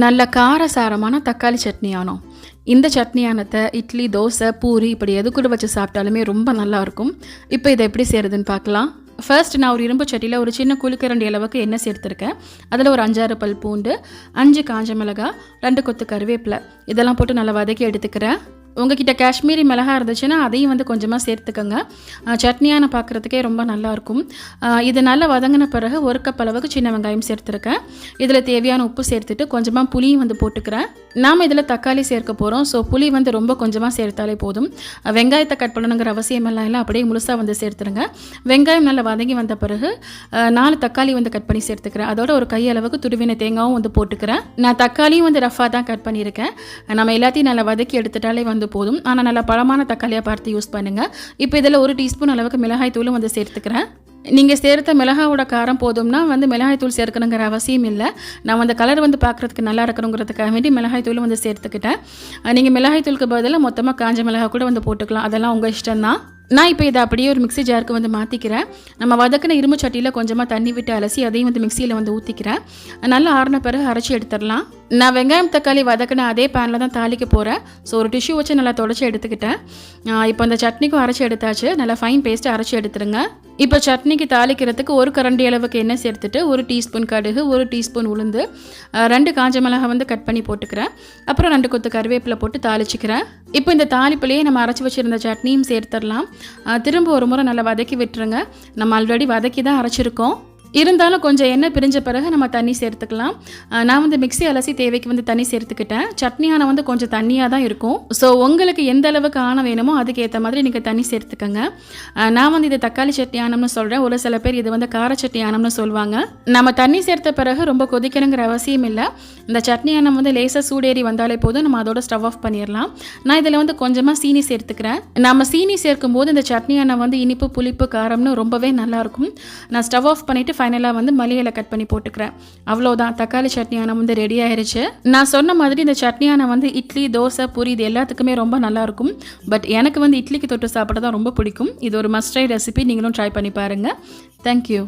நல்ல காரசாரமான தக்காளி சட்னி ஆனோம். இந்த சட்னியானத்தை இட்லி, தோசை, பூரி இப்படி எது கூட வச்சு சாப்பிட்டாலுமே ரொம்ப நல்லாயிருக்கும். இப்போ இதை எப்படி செய்கிறதுன்னு பார்க்கலாம். ஃபர்ஸ்ட் நான் ஒரு இரும்பு சட்டியில் ஒரு சின்ன குளிக்கரண்டி அளவுக்கு எண்ணெய் சேர்த்துருக்கேன். அதில் ஒரு 5-6 பல் பூண்டு, 5 காஞ்ச மிளகாய், 2 கொத்து கருவேப்பிலை இதெல்லாம் போட்டு நல்லா வதக்கி எடுத்துக்கிறேன். உங்ககிட்ட காஷ்மீரி மிளகாய் இருந்துச்சுன்னா அதையும் கொஞ்சமாக சேர்த்துக்கோங்க. சட்னியான பார்க்குறதுக்கே ரொம்ப நல்லாயிருக்கும். இது நல்லா வதங்கின பிறகு 1 கப் அளவுக்கு சின்ன வெங்காயம் சேர்த்துருக்கேன். இதில் தேவையான உப்பு சேர்த்துட்டு கொஞ்சமாக புளியும் போட்டுக்கிறேன். நாம் இதில் தக்காளி சேர்க்க போகிறோம். ஸோ புளி ரொம்ப கொஞ்சமாக சேர்த்தாலே போதும். வெங்காயத்தை கட் பண்ணணுங்கிற அவசியமெல்லாம் இல்லை, அப்படியே முழுசாக சேர்த்துருங்க. வெங்காயம் நல்லா வதங்கி வந்த பிறகு 4 தக்காளி கட் பண்ணி சேர்த்துக்கிறேன். அதோட ஒரு கையளவுக்கு துருவின தேங்காயும் போட்டுக்கிறேன். நான் தக்காளியும் ரஃபாக தான் கட் பண்ணியிருக்கேன். நம்ம எல்லாத்தையும் நல்லா வதக்கி எடுத்துட்டாலே போதும். ஆனால் நல்லா பழமான தக்காளியாக பார்த்து யூஸ் பண்ணுங்கள். இப்போ இதில் 1 டீஸ்பூன் அளவுக்கு மிளகாய் தூளும் சேர்த்துக்கிறேன். நீங்கள் சேர்த்த மிளகாவோட காரம் போதும்னா மிளகாய் தூள் சேர்க்கணுங்கிற அவசியம் இல்லை. நான் கலர் பார்க்குறதுக்கு நல்லா இருக்கணுங்கிறதுக்காக வேண்டி மிளகாய் தூள் சேர்த்துக்கிட்டேன். நீங்கள் மிளகாய் தூளுக்கு பதிலாக மொத்தமாக காஞ்ச மிளகாய் கூட போட்டுக்கலாம். அதெல்லாம் உங்கள் இஷ்டம்தான். நான் இப்போ இதை அப்படியே ஒரு மிக்ஸி ஜாருக்கு மாற்றிக்கிறேன். நம்ம வதக்கின இரும்பு சட்டியில் கொஞ்சமாக தண்ணி விட்டு அலசி அதையும் மிக்சியில் ஊற்றிக்கிறேன். நல்லா ஆறின பிறகு அரைச்சி எடுத்துடலாம். நான் வெங்காயம் தக்காளி வதக்கின அதே பேனில் தான் தாளிக்க போகிறேன். ஸோ ஒரு டிஷ்யூ வச்சு நல்லா தொடச்சி எடுத்துக்கிட்டேன். இப்போ அந்த சட்னிக்கும் அரைச்சி எடுத்தாச்சு. நல்லா ஃபைன் பேஸ்ட்டு அரைச்சி எடுத்துருங்க. இப்போ சட்னிக்கு தாளிக்கிறதுக்கு 1 கரண்டி அளவுக்கு எண்ணெய் சேர்த்துட்டு 1 டீஸ்பூன் கடுகு, 1 டீஸ்பூன் உளுந்து, 2 காஞ்ச மிளகாய் கட் பண்ணி போட்டுக்கிறேன். அப்புறம் 2 கொத்து கருவேப்பிலை போட்டு தாளிச்சிக்கிறேன். இப்போ இந்த தாளிப்புலேயே நம்ம அரைச்சி வச்சுருந்த சட்னியும் சேர்த்துடலாம். திரும்ப ஒரு முறை நல்லா வதக்கி விட்டுருங்க. நம்ம ஆல்ரெடி வதக்கி தான் அரைச்சிருக்கோம். இருந்தாலும் கொஞ்சம் எண்ணெய் பிரிஞ்ச பிறகு நம்ம தண்ணி சேர்த்துக்கலாம். நான் மிக்ஸி அலசி தேவைக்கு தண்ணி சேர்த்துக்கிட்டேன். சட்னியான கொஞ்சம் தண்ணியாக தான் இருக்கும். ஸோ உங்களுக்கு எந்த அளவுக்கு ஆன வேணுமோ அதுக்கேற்ற மாதிரி நீங்கள் தண்ணி சேர்த்துக்கங்க. நான் இது தக்காளி சட்னி ஆனம்னு சொல்கிறேன். ஒரு சில பேர் இது கார சட்னி ஆனம்னு சொல்லுவாங்க. நம்ம தண்ணி சேர்த்த பிறகு ரொம்ப கொதிக்கணுங்கிற அவசியம் இல்லை. இந்த சட்னி ஆனம் லேசாக சூடேறி வந்தாலே போதும். நம்ம அதோட ஸ்டவ் ஆஃப் பண்ணிடலாம். நான் இதில் கொஞ்சமாக சீனி சேர்த்துக்கிறேன். நம்ம சீனி சேர்க்கும் போது இந்த சட்னி ஆனம் இனிப்பு, புளிப்பு, காரம்னு ரொம்பவே நல்லாயிருக்கும். நான் ஸ்டவ் ஆஃப் பண்ணிவிட்டு ஃபைனலாக மல்லியில கட் பண்ணி போட்டுக்கிறேன். அவ்வளோதான், தக்காளி சட்னியான ரெடி ஆயிருச்சு. நான் சொன்ன மாதிரி இந்த சட்னியான இட்லி, தோசை, பூரி இது எல்லாத்துக்குமே ரொம்ப நல்லாயிருக்கும். பட் எனக்கு இட்லிக்கு தொட்டு சாப்பிட தான் ரொம்ப பிடிக்கும். இது ஒரு மஸ்ட் ட்ரை ரெசிபி. நீங்களும் ட்ரை பண்ணி பாருங்கள். தேங்க்யூ.